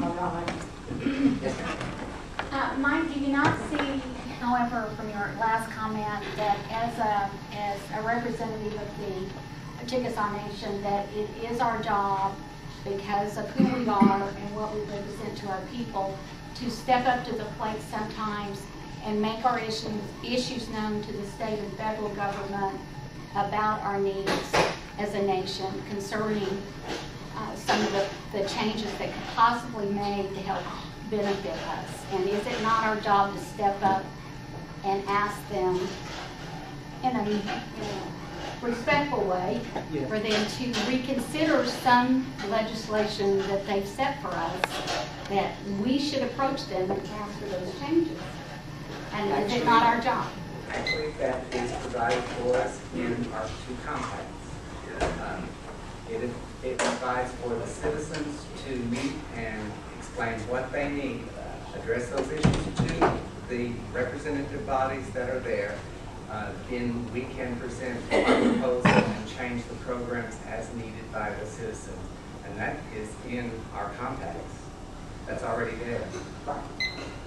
All right. Mike, do you not see, however, from your last comment, that as a representative of the Chickasaw Nation, that it is our job, because of who we are and what we represent to our people, to step up to the plate sometimes and make our issues known to the state and federal government about our needs as a nation concerning some of the changes that could possibly be made to help benefit us? And is it not our job to step up and ask them in a respectful way for them to reconsider some legislation that they've set for us, that we should approach them and ask for those changes? And is it not our job? Actually, that is provided for us in our two compacts. It provides for the citizens to meet and explain what they need, address those issues to the representative bodies that are there. Then we can present our proposal and change the programs as needed by the citizens. And that is in our compacts. That's already there. Right.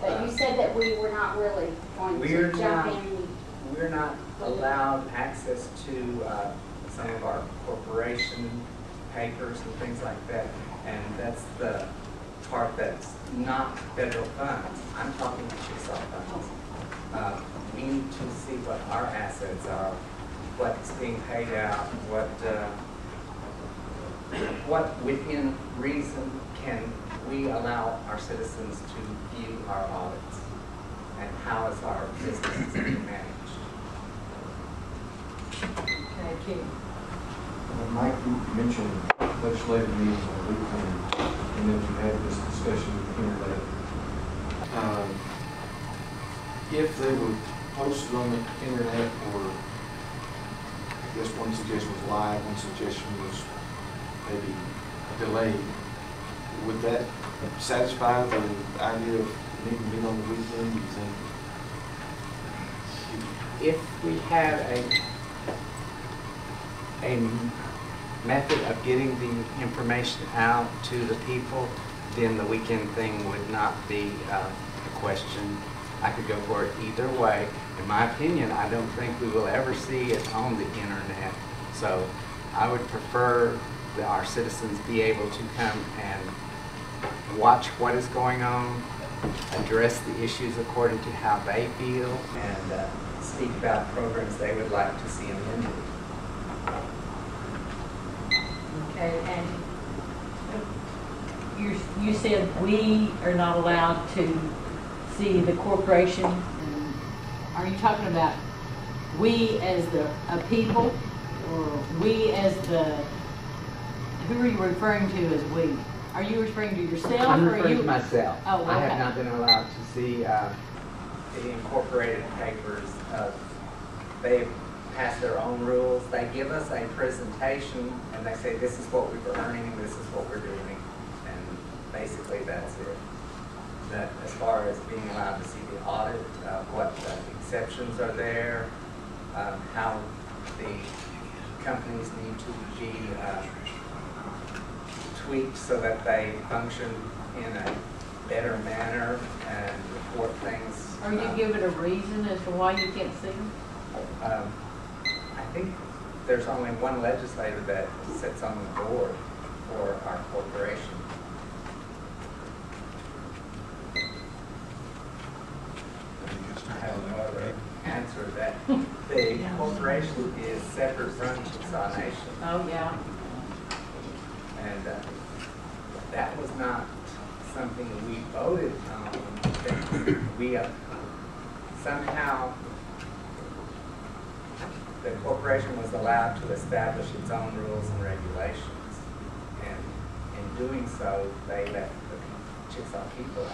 But you said that we were not really going to jump in. We're not allowed access to some of our corporation papers and things like that. And that's the part that's not federal funds. I'm talking Chickasaw funds. We need to see what our assets are, what's being paid out, what within reason can we allow our citizens to view our audits, and how is our business being managed. Okay, Keith. Mike, you mentioned legislative meetings on the weekend, and then we had this discussion with the internet. If they were posted on the internet, or I guess one suggestion was live, one suggestion was maybe delayed, would that satisfy the idea of needing to meet on the weekend, do you think? If we had a method of getting the information out to the people, then the weekend thing would not be a question. I could go for it either way. In my opinion, I don't think we will ever see it on the internet. So I would prefer that our citizens be able to come and watch what is going on, address the issues according to how they feel, and speak about programs they would like to see amended. Okay, and you said we are not allowed to see the corporation. Are you talking about we as the people, or we as the, who are you referring to as we? Are you referring to yourself? I'm or referring you? to myself. Oh, okay. I have not been allowed to see the incorporated papers. They pass their own rules. They give us a presentation and they say this is what we were earning, this is what we're doing, and basically that's it. That as far as being allowed to see the audit, what exceptions are there, how the companies need to be tweaked so that they function in a better manner and report things. Are you giving a reason as to why you can't see them? I think there's only one legislator that sits on the board for our corporation. I have no other answer. That the corporation is separate from Chickasaw Nation. Oh, yeah. And that was not something we voted on. We somehow the corporation was allowed to establish its own rules and regulations, and in doing so, they let the Chickasaw people out.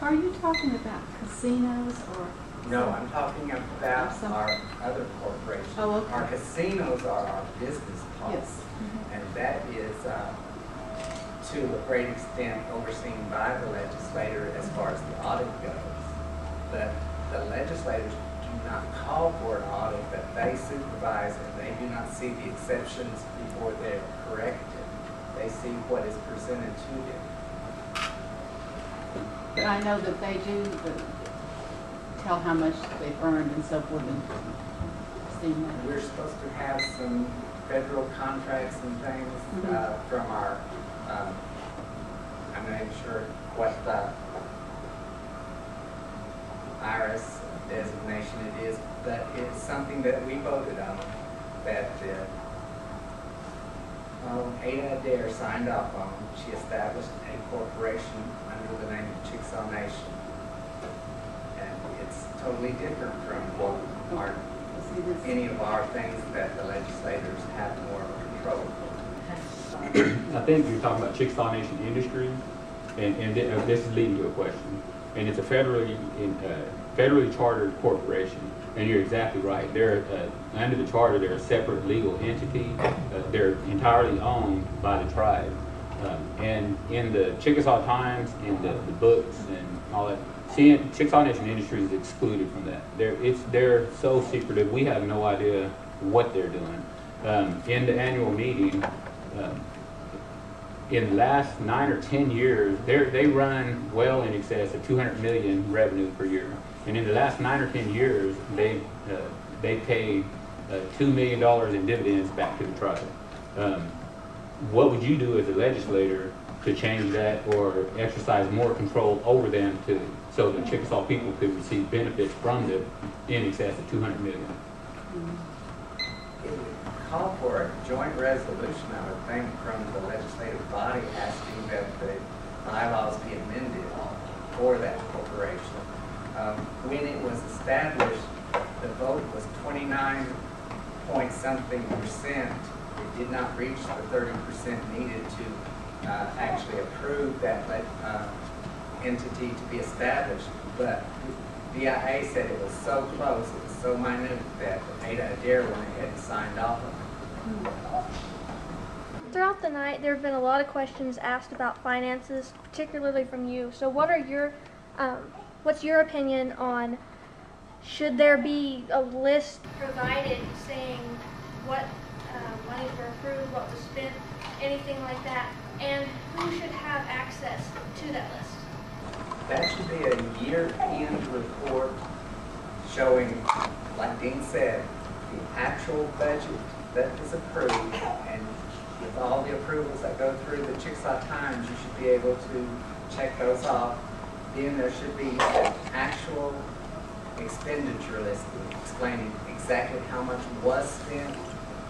Are you talking about casinos or? No, I'm talking about our other corporations. Oh, okay. Our casinos are our business policy, Yes. Mm-hmm. and that is to a great extent overseen by the legislator as far as the audit goes. But the legislators do not call for an audit, but they supervise, and they do not see the exceptions before they're corrected. They see what is presented to them. But I know that they do tell how much they've earned and so forth, and seen that. We're supposed to have some federal contracts and things from our, I'm not even sure what the IRS designation it is, but it's something that we voted on that Ada Adair signed off on. She established a corporation under the name of Chickasaw Nation. And it's totally different from what our, any of our things that the legislators have more control over. I think you're talking about Chickasaw Nation Industries, and this is leading to a question. And it's a federally chartered corporation, and you're exactly right. They're under the charter, they're a separate legal entity. They're entirely owned by the tribe. And in the Chickasaw Times, in the books and all that, Chickasaw Nation Industries is excluded from that. They're so secretive. We have no idea what they're doing. In the annual meeting, in the last 9 or 10 years, they run well in excess of 200 million revenue per year. And in the last 9 or 10 years, they paid $2 million in dividends back to the tribe. What would you do as a legislator to change that or exercise more control over them so the Chickasaw people could receive benefits from them in excess of 200 million? It would call for a joint resolution, I would think, from the legislative body asking that the bylaws be amended for that corporation. When it was established, the vote was 29-point-something%. It did not reach the 30% needed to actually approve that entity to be established. But VIA said it was so close, it was so minute that Ada Adair went ahead and signed off on it. Throughout the night, there have been a lot of questions asked about finances, particularly from you. So what are your, what's your opinion on, should there be a list provided saying what monies were approved, what was spent, anything like that, and who should have access to that list? That should be a year-end report showing, like Dean said, the actual budget that is approved, and with all the approvals that go through the Chickasaw Times, you should be able to check those off. Then there should be an actual expenditure list explaining exactly how much was spent,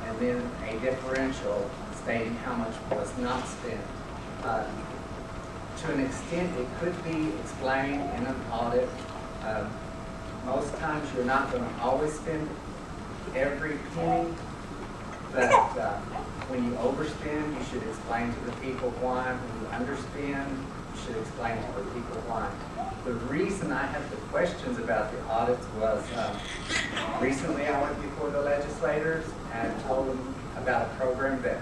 and then a differential stating how much was not spent. To an extent, it could be explained in an audit. Most times, you're not going to always spend every penny, but when you overspend, you should explain to the people why. When you underspend, you should explain to the people why. The reason I have the questions about the audits was recently I went before the legislators and told them about a program that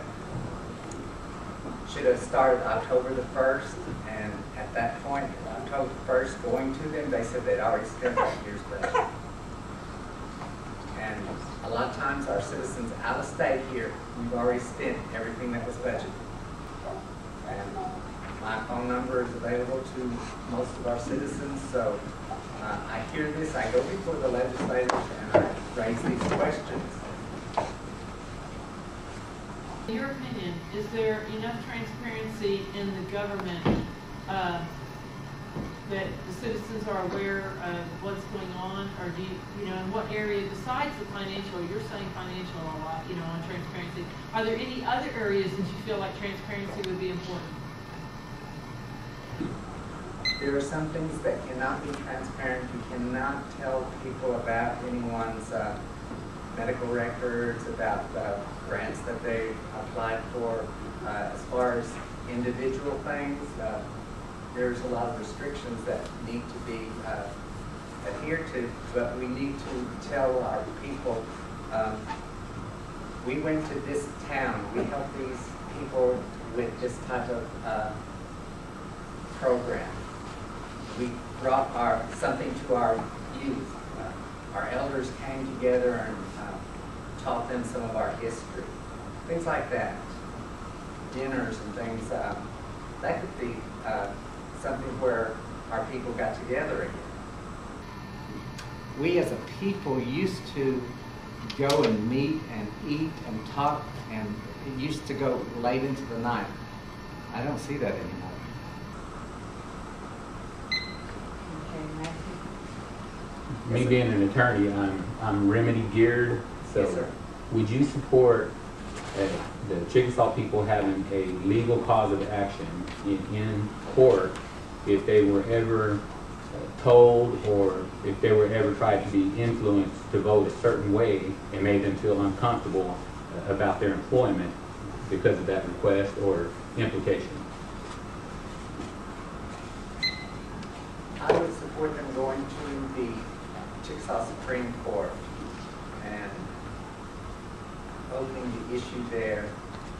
should have started October the 1st, and at that point, October 1st, going to them, they said they'd already spent that year's budget. And a lot of times our citizens out of state here, we've already spent everything that was budgeted. And my phone number is available to most of our citizens, so I hear this, I go before the legislators and I raise these questions. In your opinion, is there enough transparency in the government that the citizens are aware of what's going on, or do you know, in what area besides the financial? You're saying financial a lot, you know, on transparency. Are there any other areas that you feel like transparency would be important? There are some things that cannot be transparent. You cannot tell people about anyone's medical records, about grants that they applied for. As far as individual things, there's a lot of restrictions that need to be adhered to, but we need to tell our people, we went to this town, we helped these people with this type of program. We brought something to our youth. Our elders came together and taught them some of our history, things like that. dinners and things, that could be something where our people got together again. We as a people used to go and meet and eat and talk, and it used to go late into the night. I don't see that anymore. Me being an attorney, I'm remedy geared. So Yes, sir. would you support the Chickasaw people having a legal cause of action in court if they were ever told, or if they were ever tried to be influenced to vote a certain way and made them feel uncomfortable about their employment because of that request or implication? I would support them going to the Chickasaw Supreme Court and opening the issue there,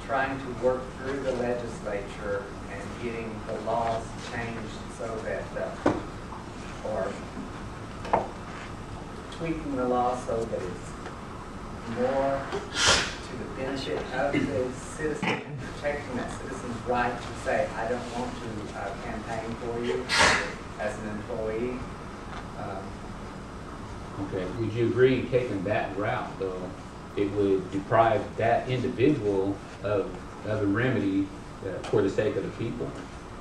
trying to work through the legislature and getting the laws changed so that, or tweaking the law so that it's more to the benefit of the citizen, protecting that citizen's right to say, I don't want to campaign for you as an employee. Okay. Would you agree taking that route, though, it would deprive that individual of a remedy for the sake of the people?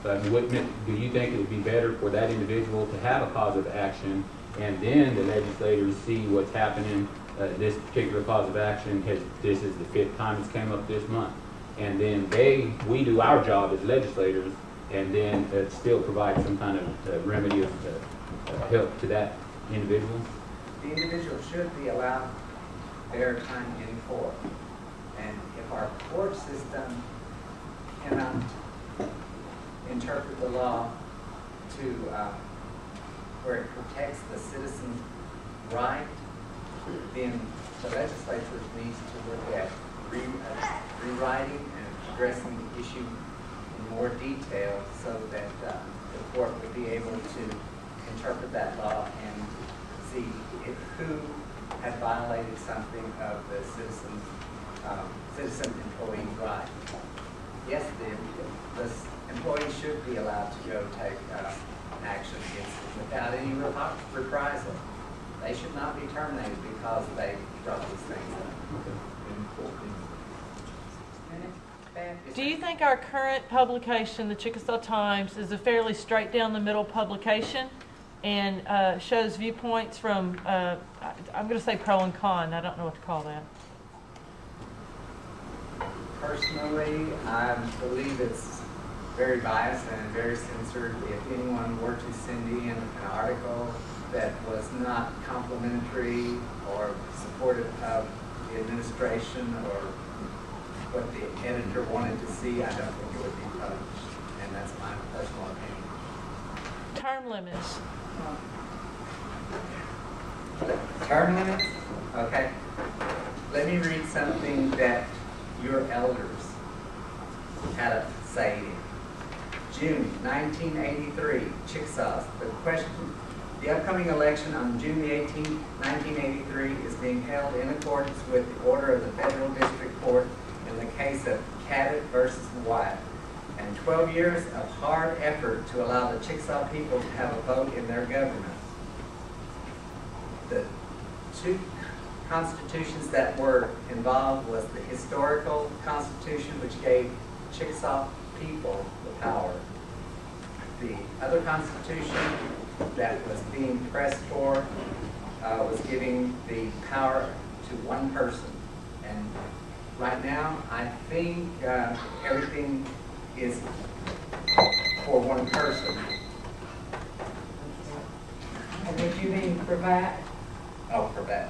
Do you think it would be better for that individual to have a cause of action, and then the legislators see what's happening? This particular cause of action this is the 5th time it's came up this month, and then we do our job as legislators, and then still provide some kind of remedy of help to that individual? The individual should be allowed their time in court. And if our court system cannot interpret the law to where it protects the citizen's right, then the legislature needs to look at rewriting and addressing the issue in more detail so that the court would be able to interpret that law and see who had violated something of the citizen employee's right. Yes, the employee should be allowed to go take action against it without any reprisal. They should not be terminated because they brought these things up. Do you think our current publication, the Chickasaw Times, is a fairly straight down the middle publication and shows viewpoints from, I'm going to say pro and con, I don't know what to call that? Personally, I believe it's very biased and very censored. If anyone were to send in an article that was not complimentary or supportive of the administration or what the editor wanted to see, I don't think it would be published. And that's my personal opinion. Term limits. Term limits? Okay. Let me read something that your elders had a say in. June 1983, Chickasaw. The question, the upcoming election on June the 18th, 1983 is being held in accordance with the order of the Federal District Court in the case of Cabot versus Wyatt, and 12 years of hard effort to allow the Chickasaw people to have a vote in their government. The two constitutions that were involved was the historical constitution, which gave Chickasaw people the power. The other constitution that was being pressed for was giving the power to one person. And right now, I think everything is for one person. And did you mean for that? Oh, for that.